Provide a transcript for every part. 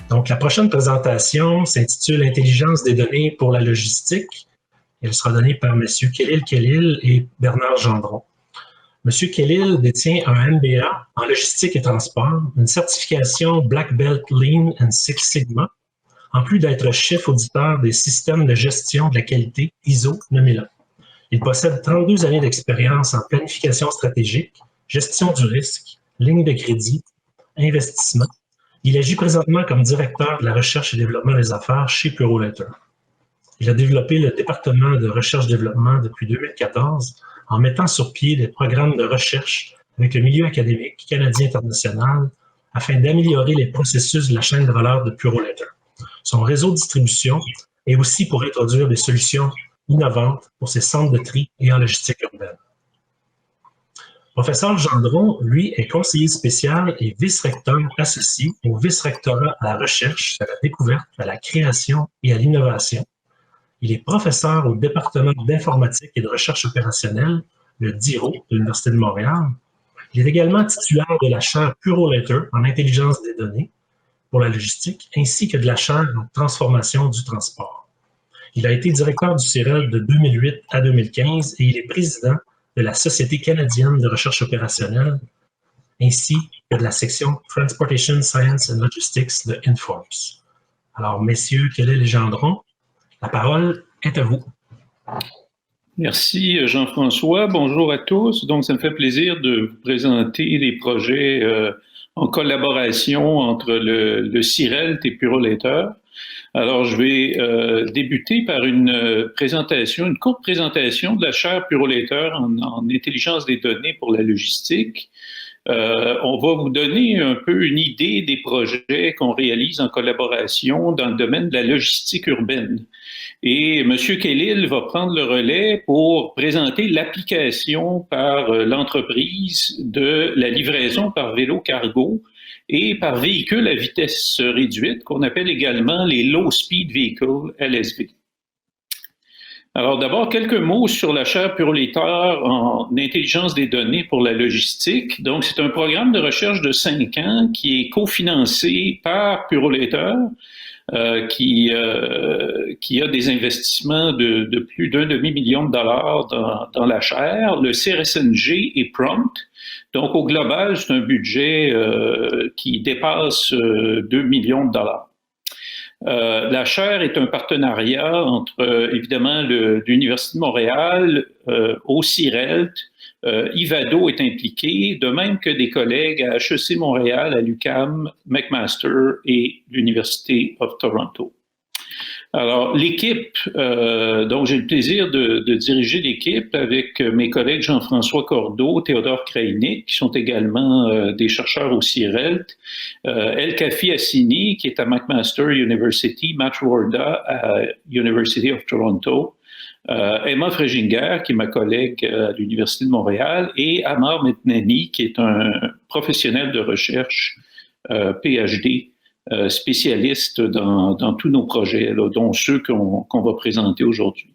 Donc, la prochaine présentation s'intitule Intelligence des données pour la logistique. Elle sera donnée par M. Khalil et Bernard Gendron. M. Khalil détient un MBA en logistique et transport, une certification Black Belt Lean and Six Sigma, en plus d'être chef auditeur des systèmes de gestion de la qualité ISO 9001. Il possède 32 années d'expérience en planification stratégique, gestion du risque, ligne de crédit, investissement. Il agit présentement comme directeur de la recherche et développement des affaires chez Purolator. Il a développé le département de recherche-développement depuis 2014 en mettant sur pied des programmes de recherche avec le milieu académique canadien international afin d'améliorer les processus de la chaîne de valeur de Purolator. Son réseau de distribution est aussi pour introduire des solutions innovantes pour ses centres de tri et en logistique urbaine. Professeur Gendron, lui, est conseiller spécial et vice-recteur associé au vice-rectorat à la recherche, à la découverte, à la création et à l'innovation. Il est professeur au département d'informatique et de recherche opérationnelle, le DIRO de l'Université de Montréal. Il est également titulaire de la chaire Purolator en intelligence des données pour la logistique, ainsi que de la chaire en transformation du transport. Il a été directeur du CIREL de 2008 à 2015 et il est président de la Société canadienne de recherche opérationnelle, ainsi que de la section Transportation Science and Logistics de Informs. Alors, messieurs, Khalil et Gendron, la parole est à vous. Merci Jean-François. Bonjour à tous. Donc, ça me fait plaisir de vous présenter les projets en collaboration entre le CIRELT et Purolator. Alors, je vais débuter par une courte présentation de la chaire Purolator en intelligence des données pour la logistique. On va vous donner un peu une idée des projets qu'on réalise en collaboration dans le domaine de la logistique urbaine. Et M. Khalil va prendre le relais pour présenter l'application par l'entreprise de la livraison par vélo cargo et par véhicule à vitesse réduite, qu'on appelle également les Low Speed Vehicles, LSV. Alors d'abord, quelques mots sur la chaire Purolator en intelligence des données pour la logistique. Donc, c'est un programme de recherche de 5 ans qui est cofinancé par Purolator, qui a des investissements de plus d'1 demi-million de dollars dans la chaire, le CRSNG et Prompt. Donc, au global, c'est un budget qui dépasse 2 millions de dollars. La chaire est un partenariat entre, évidemment, l'Université de Montréal, au CIRELT, Ivado est impliqué, de même que des collègues à HEC Montréal, à l'UQAM, McMaster et l'Université of Toronto. Alors, l'équipe, donc j'ai le plaisir de diriger l'équipe avec mes collègues Jean-François Cordeau, Théodore Krajnik, qui sont également des chercheurs au CIRELT, El-Kafi Assini, qui est à McMaster University, Matt Warda à University of Toronto, Emma Frejinger, qui est ma collègue à l'Université de Montréal, et Amar Metnani, qui est un professionnel de recherche PhD, spécialiste dans tous nos projets, là, dont ceux qu'on va présenter aujourd'hui.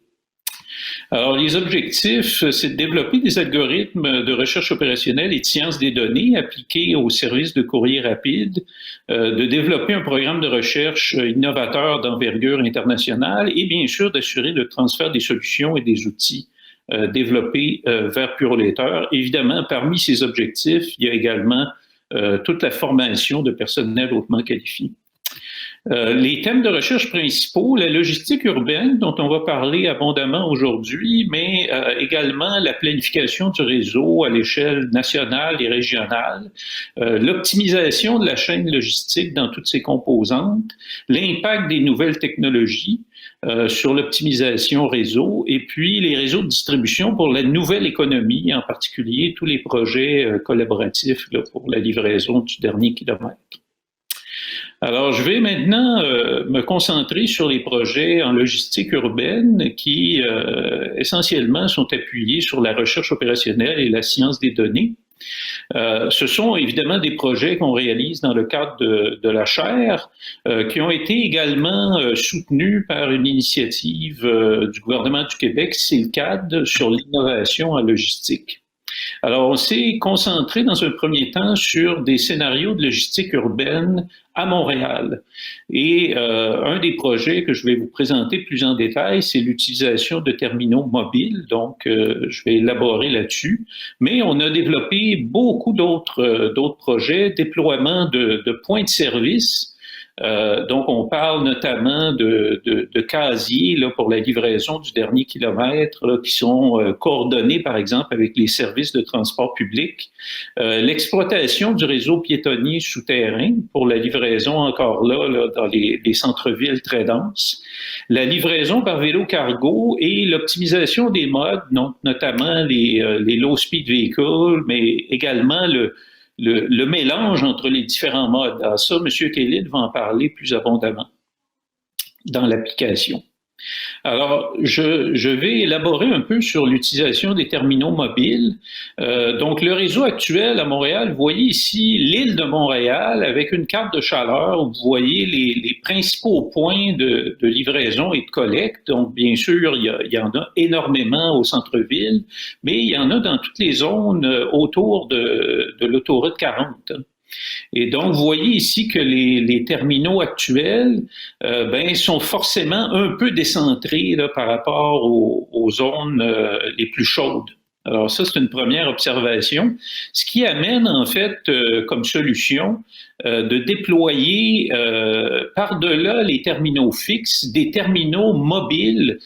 Alors, les objectifs, c'est de développer des algorithmes de recherche opérationnelle et de sciences des données appliqués aux services de courrier rapide, de développer un programme de recherche innovateur d'envergure internationale et bien sûr d'assurer le transfert des solutions et des outils développés vers Purolator. Évidemment, parmi ces objectifs, il y a également toute la formation de personnel hautement qualifié. Les thèmes de recherche principaux, la logistique urbaine, dont on va parler abondamment aujourd'hui, mais également la planification du réseau à l'échelle nationale et régionale, l'optimisation de la chaîne logistique dans toutes ses composantes, l'impact des nouvelles technologies sur l'optimisation réseau, et puis les réseaux de distribution pour la nouvelle économie, en particulier tous les projets collaboratifs là, pour la livraison du dernier kilomètre. Alors, je vais maintenant me concentrer sur les projets en logistique urbaine qui, essentiellement, sont appuyés sur la recherche opérationnelle et la science des données. Ce sont évidemment des projets qu'on réalise dans le cadre de la chaire, qui ont été également soutenus par une initiative du gouvernement du Québec, CILCAD, sur l'innovation en logistique. Alors, on s'est concentré dans un premier temps sur des scénarios de logistique urbaine à Montréal. Et un des projets que je vais vous présenter plus en détail, c'est l'utilisation de terminaux mobiles. Donc, je vais élaborer là-dessus. Mais on a développé beaucoup d'autres projets, déploiement de points de service. Donc, on parle notamment de casiers là, pour la livraison du dernier kilomètre là, qui sont coordonnés, par exemple, avec les services de transport public. L'exploitation du réseau piétonnier souterrain pour la livraison encore là dans les centres-villes très denses. La livraison par vélo cargo et l'optimisation des modes, donc notamment les low-speed vehicles, mais également le mélange entre les différents modes. Alors ça, M. Kellil va en parler plus abondamment dans l'application. Alors, je vais élaborer un peu sur l'utilisation des terminaux mobiles. Donc, le réseau actuel à Montréal, vous voyez ici l'île de Montréal avec une carte de chaleur où vous voyez les principaux points de livraison et de collecte. Donc, bien sûr, il y en a énormément au centre-ville, mais il y en a dans toutes les zones autour de l'autoroute 40. Et donc, vous voyez ici que les terminaux actuels sont forcément un peu décentrés là, par rapport aux zones les plus chaudes. Alors ça, c'est une première observation. Ce qui amène en fait comme solution de déployer par-delà les terminaux fixes, des terminaux mobiles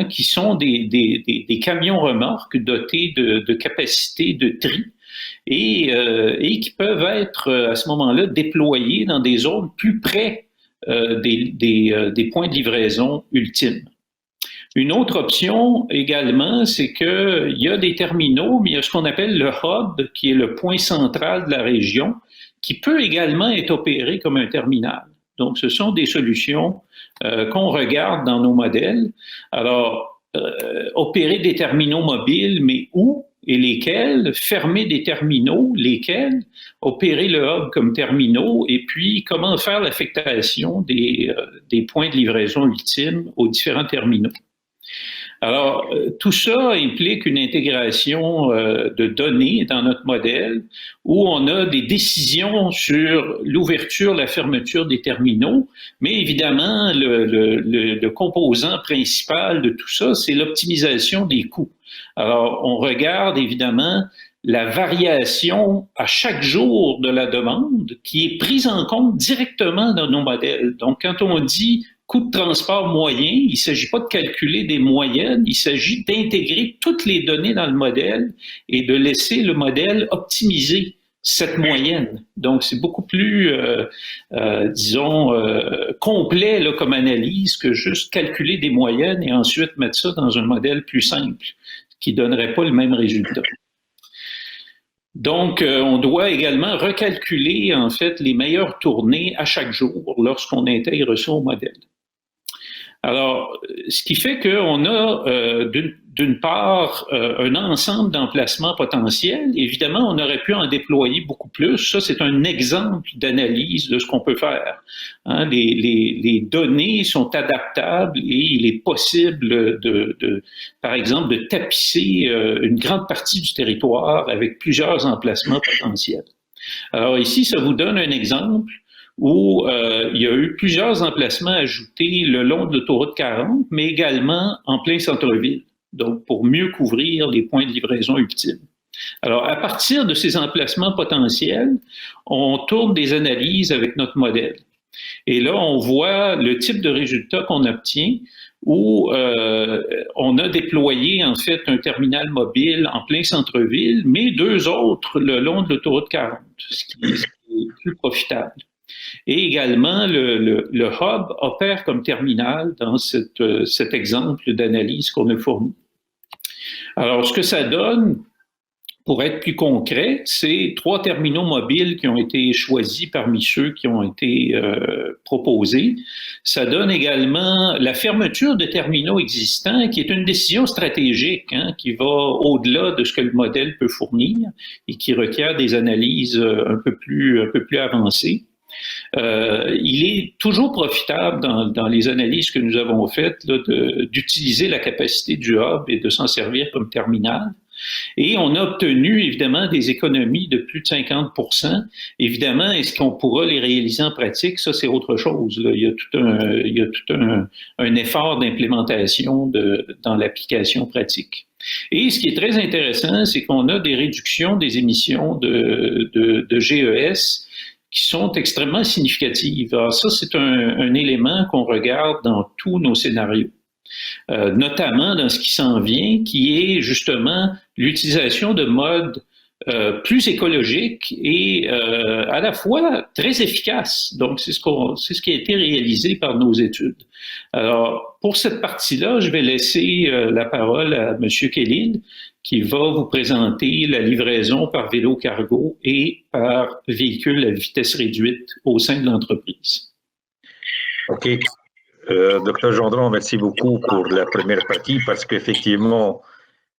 qui sont des camions remorques dotés de capacités de tri. Et qui peuvent être à ce moment-là déployés dans des zones plus près des points de livraison ultimes. Une autre option également, c'est qu'il y a des terminaux, mais il y a ce qu'on appelle le hub, qui est le point central de la région, qui peut également être opéré comme un terminal. Donc, ce sont des solutions qu'on regarde dans nos modèles. Alors, opérer des terminaux mobiles, mais où et lesquels, fermer des terminaux, lesquels, opérer le hub comme terminaux, et puis comment faire l'affectation des points de livraison ultimes aux différents terminaux. Alors, tout ça implique une intégration de données dans notre modèle où on a des décisions sur l'ouverture, la fermeture des terminaux, mais évidemment, le composant principal de tout ça, c'est l'optimisation des coûts. Alors, on regarde évidemment la variation à chaque jour de la demande qui est prise en compte directement dans nos modèles. Donc, quand on dit coût de transport moyen, il ne s'agit pas de calculer des moyennes, il s'agit d'intégrer toutes les données dans le modèle et de laisser le modèle optimiser cette moyenne. Donc, c'est beaucoup plus, complet là, comme analyse que juste calculer des moyennes et ensuite mettre ça dans un modèle plus simple qui ne donnerait pas le même résultat. Donc, on doit également recalculer, en fait, les meilleures tournées à chaque jour lorsqu'on intègre ça au modèle. Alors, ce qui fait qu'on a, d'une part, un ensemble d'emplacements potentiels. Évidemment, on aurait pu en déployer beaucoup plus. Ça, c'est un exemple d'analyse de ce qu'on peut faire. Hein, les données sont adaptables et il est possible par exemple, de tapisser une grande partie du territoire avec plusieurs emplacements potentiels. Alors ici, ça vous donne un exemple où il y a eu plusieurs emplacements ajoutés le long de l'autoroute 40, mais également en plein centre-ville, donc pour mieux couvrir les points de livraison ultimes. Alors, à partir de ces emplacements potentiels, on tourne des analyses avec notre modèle. Et là, on voit le type de résultat qu'on obtient où on a déployé en fait un terminal mobile en plein centre-ville, mais deux autres le long de l'autoroute 40, ce qui est plus profitable. Et également, le hub opère comme terminal dans cet exemple d'analyse qu'on a fourni. Alors, ce que ça donne, pour être plus concret, c'est 3 terminaux mobiles qui ont été choisis parmi ceux qui ont été proposés. Ça donne également la fermeture de terminaux existants, qui est une décision stratégique qui va au-delà de ce que le modèle peut fournir et qui requiert des analyses un peu plus avancées. Il est toujours profitable dans les analyses que nous avons faites d'utiliser la capacité du hub et de s'en servir comme terminal. Et on a obtenu, évidemment, des économies de plus de 50 %. Évidemment, est-ce qu'on pourra les réaliser en pratique? Ça, c'est autre chose. Là. Il y a tout un effort d'implémentation dans l'application pratique. Et ce qui est très intéressant, c'est qu'on a des réductions des émissions de GES qui sont extrêmement significatives. Alors ça, c'est un élément qu'on regarde dans tous nos scénarios. Notamment dans ce qui s'en vient, qui est justement l'utilisation de modes plus écologiques et à la fois très efficaces. Donc, c'est ce qui a été réalisé par nos études. Alors, pour cette partie-là, je vais laisser la parole à M. Kellil, qui va vous présenter la livraison par vélo cargo et par véhicule à vitesse réduite au sein de l'entreprise. OK. Docteur Gendron, merci beaucoup pour la première partie parce qu'effectivement,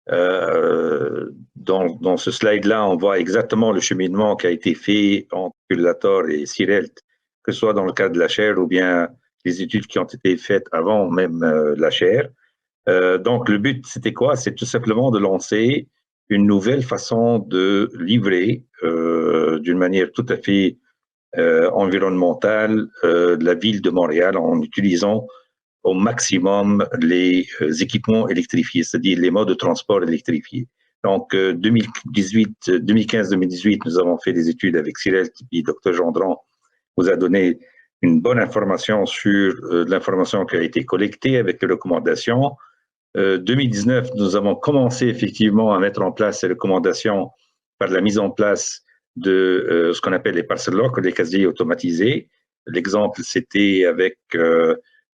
dans ce slide-là, on voit exactement le cheminement qui a été fait entre Puldator et Sirelt, que ce soit dans le cas de la chaire ou bien les études qui ont été faites avant même la chaire. Donc, le but, c'était quoi? C'est tout simplement de lancer une nouvelle façon de livrer d'une manière tout à fait environnementale de la ville de Montréal en utilisant au maximum les équipements électrifiés, c'est-à-dire les modes de transport électrifiés. Donc, 2015-2018, nous avons fait des études avec Cyril, puis Dr Gendron vous a donné une bonne information sur l'information qui a été collectée avec les recommandations. 2019, nous avons commencé effectivement à mettre en place ces recommandations par la mise en place de ce qu'on appelle les parcel lock, les casiers automatisés. L'exemple, c'était avec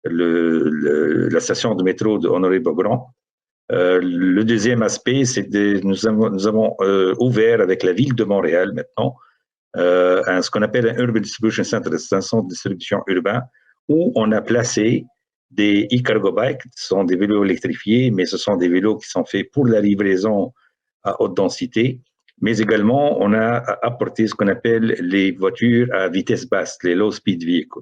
la station de métro de Honoré-Beaugrand. Le deuxième aspect, c'est que nous avons ouvert avec la ville de Montréal maintenant ce qu'on appelle un Urban Distribution Center, c'est un centre de distribution urbain où on a placé des e-cargo bikes, ce sont des vélos électrifiés, mais ce sont des vélos qui sont faits pour la livraison à haute densité, mais également on a apporté ce qu'on appelle les voitures à vitesse basse, les low speed vehicles.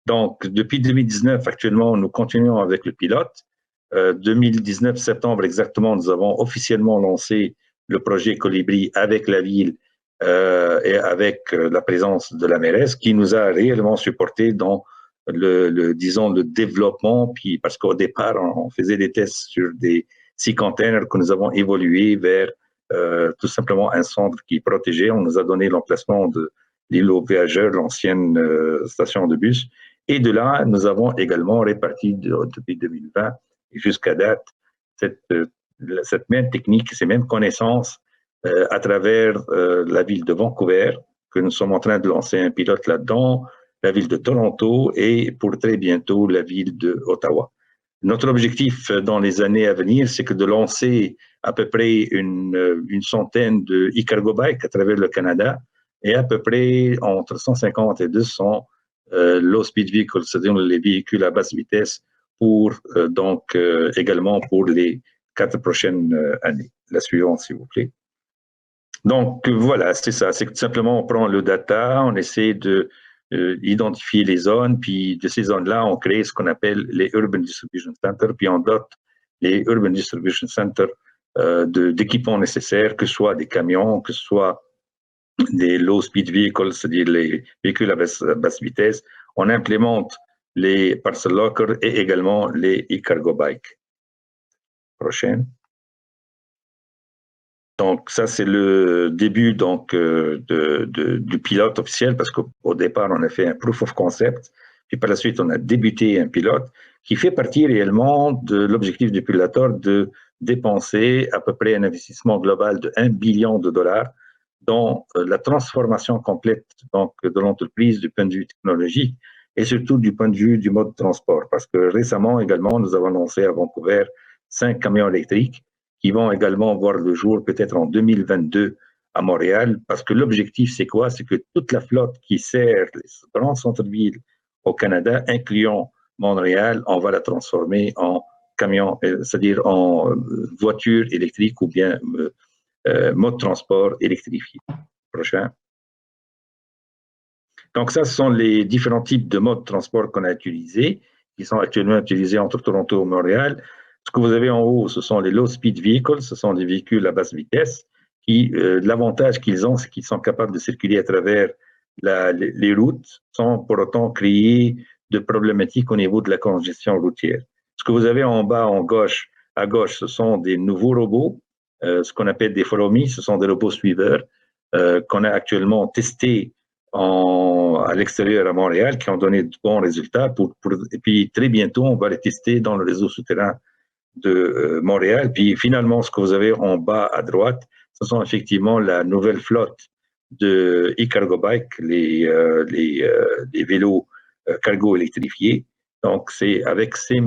Donc, depuis 2019, actuellement, nous continuons avec le pilote. 2019, septembre exactement, nous avons officiellement lancé le projet Colibri avec la ville et avec la présence de la mairesse qui nous a réellement supporté dans disons, le développement, puis parce qu'au départ, on faisait des tests sur des 6 containers que nous avons évolué vers tout simplement un centre qui est protégé. On nous a donné l'emplacement de l'île aux Voyageurs, l'ancienne station de bus. Et de là, nous avons également réparti depuis 2020 jusqu'à date cette même technique, ces mêmes connaissances à travers la ville de Vancouver, que nous sommes en train de lancer un pilote là-dedans, la ville de Toronto et pour très bientôt la ville de Ottawa. Notre objectif dans les années à venir, c'est que de lancer à peu près une centaine de e-cargo bikes à travers le Canada et à peu près entre 150 et 200 low speed vehicles, c'est-à-dire les véhicules à basse vitesse pour également pour les 4 prochaines années. La suivante, s'il vous plaît. Donc voilà, c'est ça, c'est que tout simplement on prend le data, on essaie de identifier les zones, puis de ces zones-là, on crée ce qu'on appelle les Urban Distribution Centers, puis on dote les Urban Distribution Centers d'équipements nécessaires, que ce soit des camions, que ce soit des low speed vehicles, c'est-à-dire les véhicules à basse vitesse. On implémente les parcel lockers et également les e-cargo bikes. Prochaine. Donc ça, c'est le début du pilote officiel parce qu'au départ, on a fait un proof of concept, puis par la suite, on a débuté un pilote qui fait partie réellement de l'objectif du Puldator de dépenser à peu près un investissement global de 1 billion de dollars dans la transformation complète de l'entreprise du point de vue technologique et surtout du point de vue du mode de transport. Parce que récemment également, nous avons lancé à Vancouver 5 camions électriques qui vont également voir le jour peut-être en 2022 à Montréal, parce que l'objectif, c'est quoi? C'est que toute la flotte qui sert les grands centres-villes au Canada, incluant Montréal, on va la transformer en camion, c'est-à-dire en voiture électrique ou bien mode de transport électrifié. Prochain. Donc ça, ce sont les différents types de modes de transport qu'on a utilisés, qui sont actuellement utilisés entre Toronto et Montréal. Ce que vous avez en haut, ce sont les low-speed vehicles, ce sont des véhicules à basse vitesse, qui, l'avantage qu'ils ont, c'est qu'ils sont capables de circuler à travers les routes sans pour autant créer de problématiques au niveau de la congestion routière. Ce que vous avez en bas, à gauche, ce sont des nouveaux robots, ce qu'on appelle des follow me, ce sont des robots suiveurs qu'on a actuellement testés à l'extérieur à Montréal, qui ont donné de bons résultats. Et puis très bientôt, on va les tester dans le réseau souterrain de Montréal. Puis finalement, ce que vous avez en bas à droite, ce sont effectivement la nouvelle flotte de e-cargo bike, les vélos cargo électrifiés. Donc, c'est avec ces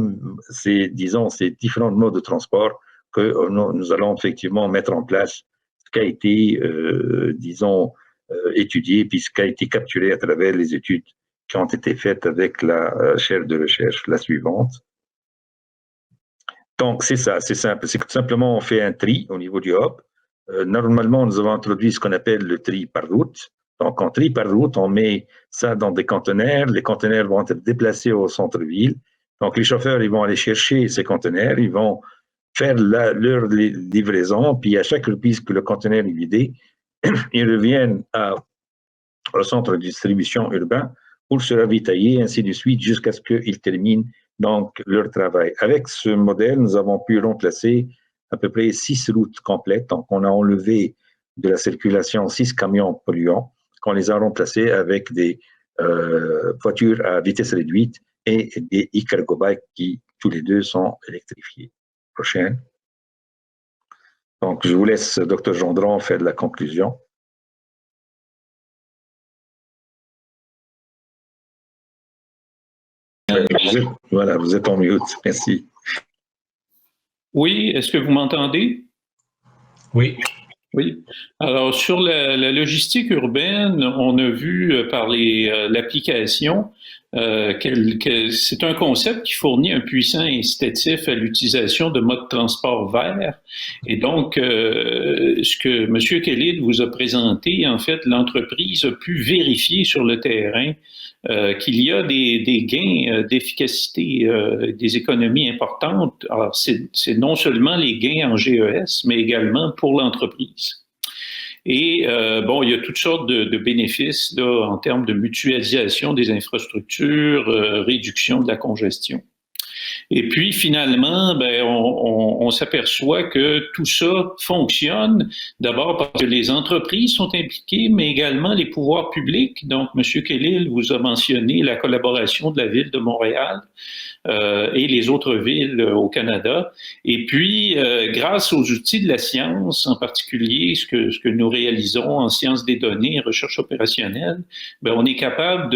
différents modes de transport que nous allons effectivement mettre en place ce qui a été, étudié, puis ce qui a été capturé à travers les études qui ont été faites avec la chaire de recherche, la suivante. Donc, c'est ça, c'est simple. C'est que tout simplement, on fait un tri au niveau du hub. Normalement, nous avons introduit ce qu'on appelle le tri par route. Donc, en tri par route, on met ça dans des conteneurs. Les conteneurs vont être déplacés au centre-ville. Donc, les chauffeurs, ils vont aller chercher ces conteneurs, ils vont faire leur livraison, puis à chaque reprise que le conteneur est vidé, ils reviennent au centre de distribution urbain pour se ravitailler, ainsi de suite, jusqu'à ce qu'ils terminent donc leur travail. Avec ce modèle, nous avons pu remplacer à peu près 6 routes complètes. Donc, on a enlevé de la circulation 6 camions polluants, qu'on les a remplacés avec des voitures à vitesse réduite et des e-cargo bikes qui, tous les deux, sont électrifiés. Prochaine. Donc, je vous laisse, Dr. Gendron, faire la conclusion. Vous êtes en mute. Merci. Oui, est-ce que vous m'entendez? Oui. Oui. Alors, sur la logistique urbaine, on a vu par l'application que c'est un concept qui fournit un puissant incitatif à l'utilisation de modes de transport verts. Et donc, ce que M. Kellil vous a présenté, en fait, l'entreprise a pu vérifier sur le terrain qu'il y a des gains d'efficacité, des économies importantes. Alors, c'est non seulement les gains en GES, mais également pour l'entreprise. Et bon, il y a toutes sortes de bénéfices là, en termes de mutualisation des infrastructures, réduction de la congestion. Et puis, finalement, ben, on s'aperçoit que tout ça fonctionne d'abord parce que les entreprises sont impliquées, mais également les pouvoirs publics. Donc, M. Kellil vous a mentionné la collaboration de la Ville de Montréal et les autres villes au Canada. Et puis, grâce aux outils de la science, en particulier ce que nous réalisons en sciences des données et recherche opérationnelle, ben, on est capable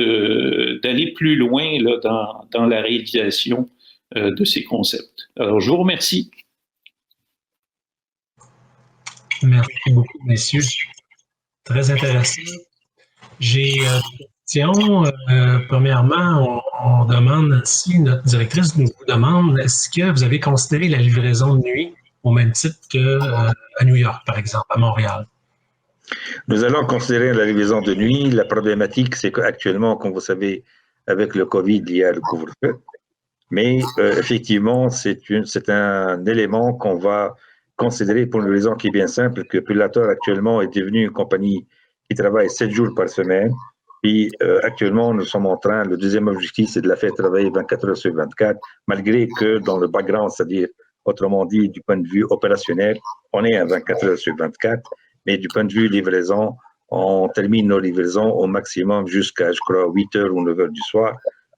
d'aller plus loin là, dans la réalisation de ces concepts. Alors, je vous remercie. Merci beaucoup, messieurs. Très intéressant. J'ai une question. Premièrement, on demande si notre directrice nous demande est-ce que vous avez considéré la livraison de nuit au même titre qu'à New York, par exemple, à Montréal? Nous allons considérer la livraison de nuit. La problématique, c'est qu'actuellement, comme vous savez, avec le COVID, il y a le couvre-feu. Mais effectivement, c'est un élément qu'on va considérer pour une raison qui est bien simple, que Pilator actuellement est devenu une compagnie qui travaille 7 jours par semaine. Puis actuellement, nous sommes en train, le deuxième objectif, c'est de la faire travailler 24 heures sur 24, malgré que dans le background, c'est-à-dire, autrement dit, du point de vue opérationnel, on est à 24 heures sur 24, mais du point de vue livraison, on termine nos livraisons au maximum jusqu'à, je crois, 8 heures ou 9 heures du soir.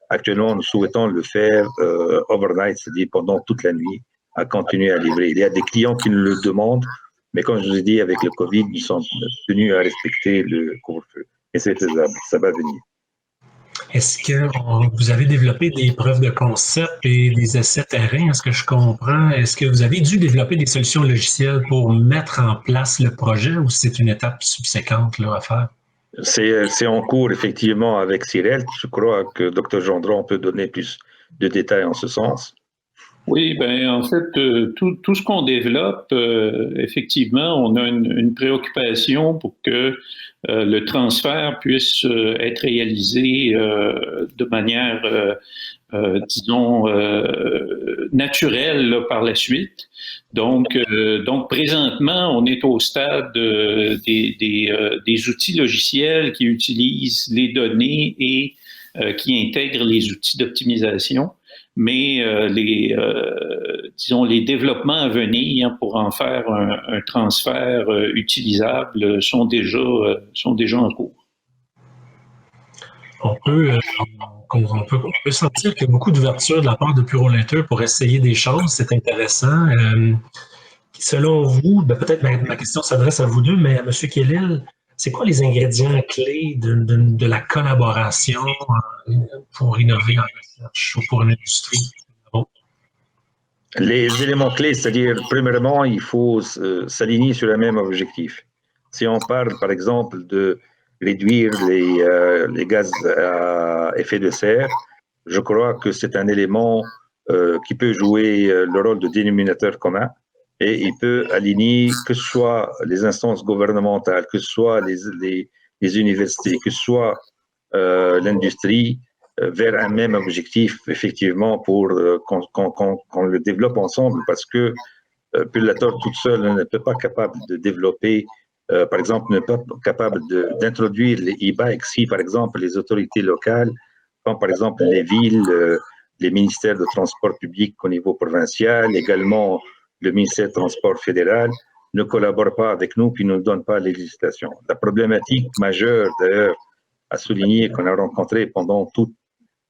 Actuellement, nous souhaitons le faire overnight, c'est-à-dire pendant toute la nuit, à continuer à livrer. Il y a des clients qui nous le demandent, mais comme je vous ai dit, avec le Covid, nous sommes tenus à respecter le couvre-feu. Et c'est faisable, ça va venir. Est-ce que vous avez développé des preuves de concept et des essais terrain, est-ce que je comprends? Est-ce que vous avez dû développer des solutions logicielles pour mettre en place le projet ou c'est une étape subséquente là, à faire? C'est en cours, effectivement, avec Cyril. Je crois que Dr. Gendron peut donner plus de détails en ce sens. Oui, ben en fait, tout ce qu'on développe, effectivement, on a une préoccupation pour que le transfert puisse être réalisé de manière, disons, naturelle là, par la suite. Donc présentement, on est au stade des outils logiciels qui utilisent les données et qui intègrent les outils d'optimisation. Mais disons, les développements à venir pour en faire un transfert utilisable sont déjà en cours. On peut sentir qu'il y a beaucoup d'ouverture de la part de Purolator pour essayer des choses. C'est intéressant. Selon vous, peut-être ma question s'adresse à vous deux, mais à M. Kellil, c'est quoi les ingrédients clés de la collaboration pour innover en recherche ou pour une industrie? Les éléments clés, c'est-à-dire, premièrement, il faut s'aligner sur le même objectif. Si on parle, par exemple, de réduire les gaz à effet de serre, je crois que c'est un élément qui peut jouer le rôle de dénominateur commun et il peut aligner que ce soit les instances gouvernementales, que ce soit les universités, que ce soit l'industrie, vers un même objectif, effectivement, pour qu'on le développe ensemble, parce que Purolator toute seule n'est pas capable de développer, par exemple, n'est pas capable d'introduire les e-bikes si, par exemple, les autorités locales, comme par exemple les villes, les ministères de transport public au niveau provincial, également le ministère de transport fédéral, ne collaborent pas avec nous puis ne nous donnent pas les législations. La problématique majeure, d'ailleurs, à souligner qu'on a rencontré pendant tout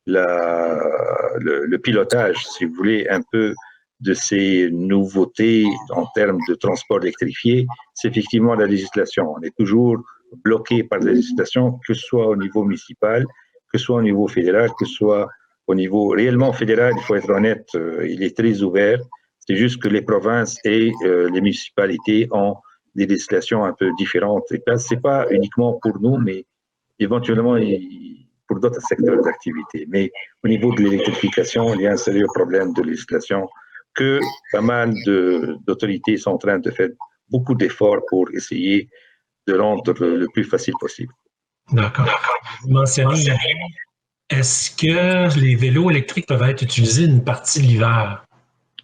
le pilotage, si vous voulez, un peu de ces nouveautés en termes de transport électrifié, c'est effectivement la législation. On est toujours bloqué par la législation, que ce soit au niveau municipal, que ce soit au niveau fédéral, que ce soit au niveau réellement fédéral, il faut être honnête, il est très ouvert. C'est juste que les provinces et les municipalités ont des législations un peu différentes. Et là, c'est pas uniquement pour nous, mais éventuellement pour d'autres secteurs d'activité. Mais au niveau de l'électrification, il y a un sérieux problème de législation que pas mal d'autorités sont en train de faire beaucoup d'efforts pour essayer de rendre le plus facile possible. D'accord. Vous mentionnez, est-ce que les vélos électriques peuvent être utilisés une partie de l'hiver?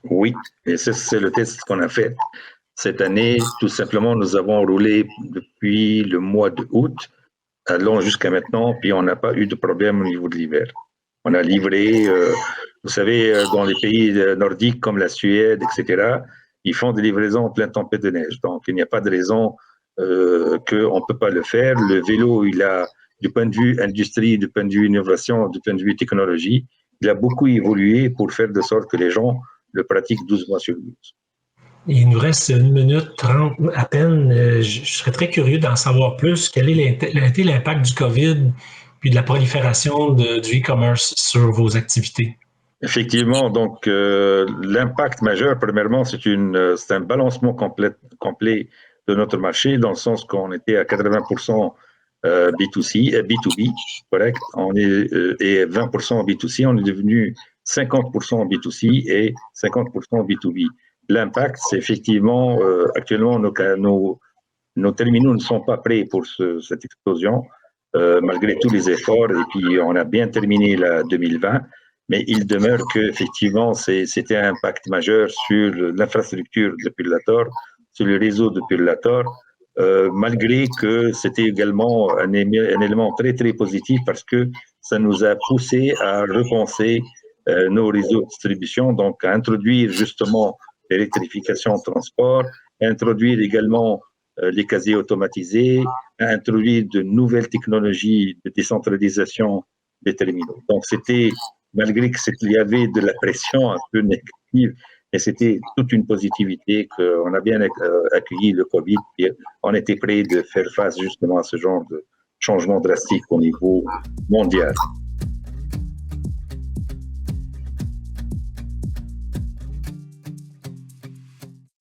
Oui, et c'est le test qu'on a fait. Cette année, tout simplement, nous avons roulé depuis le mois d'août, allant jusqu'à maintenant, puis on n'a pas eu de problème au niveau de l'hiver. On a livré, vous savez, dans les pays nordiques comme la Suède, etc., ils font des livraisons en pleine tempête de neige. Donc, il n'y a pas de raison qu'on ne peut pas le faire. Le vélo, il a, du point de vue industrie, du point de vue innovation, du point de vue technologie, il a beaucoup évolué pour faire de sorte que les gens le pratiquent 12 mois sur 12. Il nous reste 1 minute 30 à peine. Je serais très curieux d'en savoir plus. Quel a été l'impact du COVID puis de la prolifération du e-commerce sur vos activités? Effectivement, donc l'impact majeur, premièrement, c'est un balancement complet de notre marché, dans le sens qu'on était à 80% B2C, B2B, correct, et 20% B2C, on est devenu 50% B2C et 50% B2B. L'impact, c'est effectivement, actuellement, nos terminaux ne sont pas prêts pour cette explosion, malgré tous les efforts, et puis on a bien terminé la 2020, mais il demeure qu'effectivement, c'était un impact majeur sur l'infrastructure de Purolator, sur le réseau de Purolator, malgré que c'était également un élément très, très positif parce que ça nous a poussé à repenser nos réseaux de distribution, donc à introduire justement l'électrification de transport, à introduire également les casiers automatisés, à introduire de nouvelles technologies de décentralisation des terminaux. Donc c'était, malgré qu'il y avait de la pression un peu négative, et c'était toute une positivité qu'on a bien accueilli le Covid et on était prêt de faire face justement à ce genre de changement drastique au niveau mondial.